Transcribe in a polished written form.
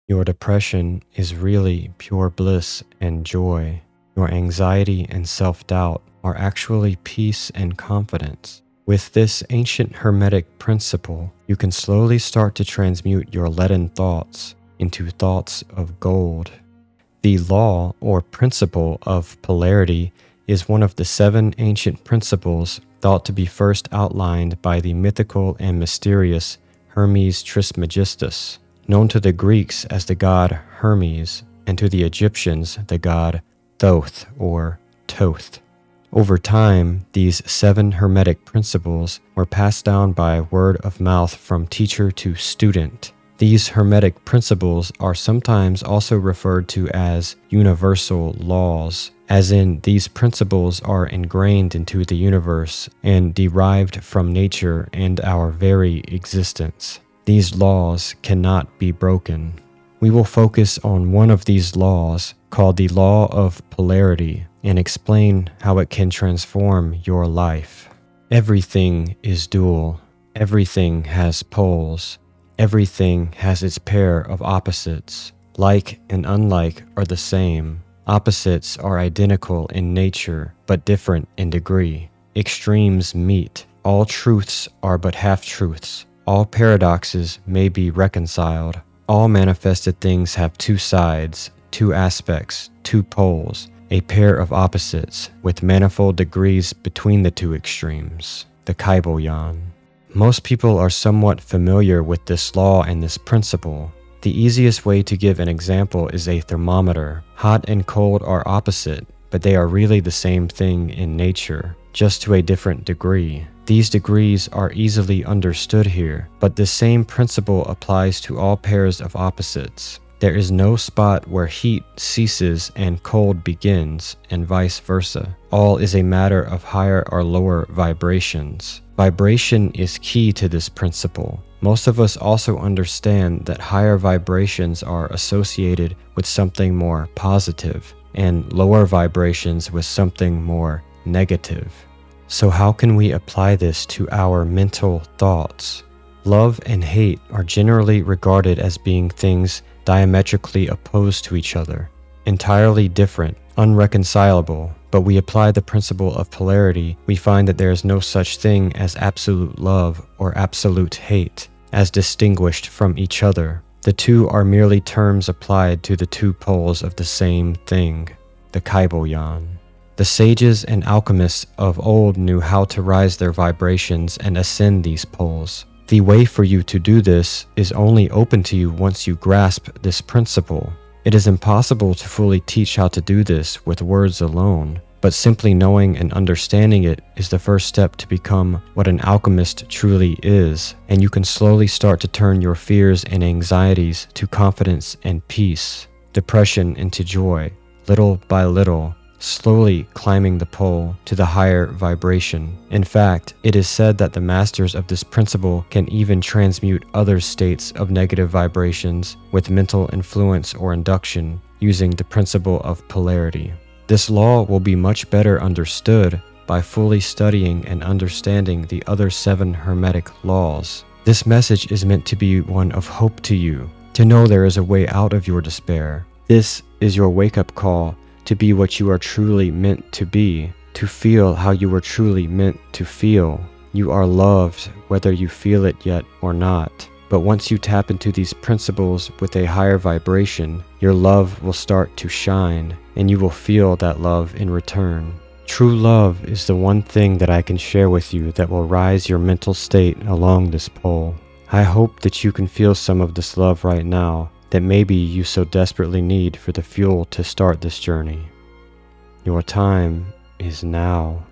Your depression is really pure bliss and joy. Your anxiety and self-doubt are actually peace and confidence. With this ancient Hermetic principle, you can slowly start to transmute your leaden thoughts into thoughts of gold. The law or principle of polarity is one of the 7 ancient principles thought to be first outlined by the mythical and mysterious Hermes Trismegistus, known to the Greeks as the god Hermes, and to the Egyptians the god Thoth or Thoth. Over time, these 7 Hermetic principles were passed down by word of mouth from teacher to student. These Hermetic principles are sometimes also referred to as universal laws, as in these principles are ingrained into the universe and derived from nature and our very existence. These laws cannot be broken. We will focus on one of these laws, called the Law of Polarity, and explain how it can transform your life. Everything is dual. Everything has poles. Everything has its pair of opposites. Like and unlike are the same. Opposites are identical in nature, but different in degree. Extremes meet. All truths are but half-truths. All paradoxes may be reconciled. All manifested things have 2 sides, 2 aspects, 2 poles, a pair of opposites, with manifold degrees between the 2 extremes, the Kaibo-yan. Most people are somewhat familiar with this law and this principle. The easiest way to give an example is a thermometer. Hot and cold are opposite, but they are really the same thing in nature, just to a different degree. These degrees are easily understood here, but the same principle applies to all pairs of opposites. There is no spot where heat ceases and cold begins, and vice versa. All is a matter of higher or lower vibrations. Vibration is key to this principle. Most of us also understand that higher vibrations are associated with something more positive, and lower vibrations with something more negative. So how can we apply this to our mental thoughts? Love and hate are generally regarded as being things diametrically opposed to each other, entirely different, unreconcilable, but we apply the principle of polarity, we find that there is no such thing as absolute love or absolute hate, as distinguished from each other. The 2 are merely terms applied to the 2 poles of the same thing, the Kaibo-yan. The sages and alchemists of old knew how to rise their vibrations and ascend these poles. The way for you to do this is only open to you once you grasp this principle. It is impossible to fully teach how to do this with words alone, but simply knowing and understanding it is the first step to become what an alchemist truly is, and you can slowly start to turn your fears and anxieties to confidence and peace, depression into joy, little by little, slowly climbing the pole to the higher vibration. In fact, it is said that the masters of this principle can even transmute other states of negative vibrations with mental influence or induction using the principle of polarity. This law will be much better understood by fully studying and understanding the other 7 Hermetic laws. This message is meant to be one of hope to you, to know there is a way out of your despair. This is your wake-up call to be what you are truly meant to be, to feel how you were truly meant to feel. You are loved whether you feel it yet or not. But once you tap into these principles with a higher vibration, your love will start to shine, and you will feel that love in return. True love is the one thing that I can share with you that will rise your mental state along this pole. I hope that you can feel some of this love right now that maybe you so desperately need for the fuel to start this journey. Your time is now.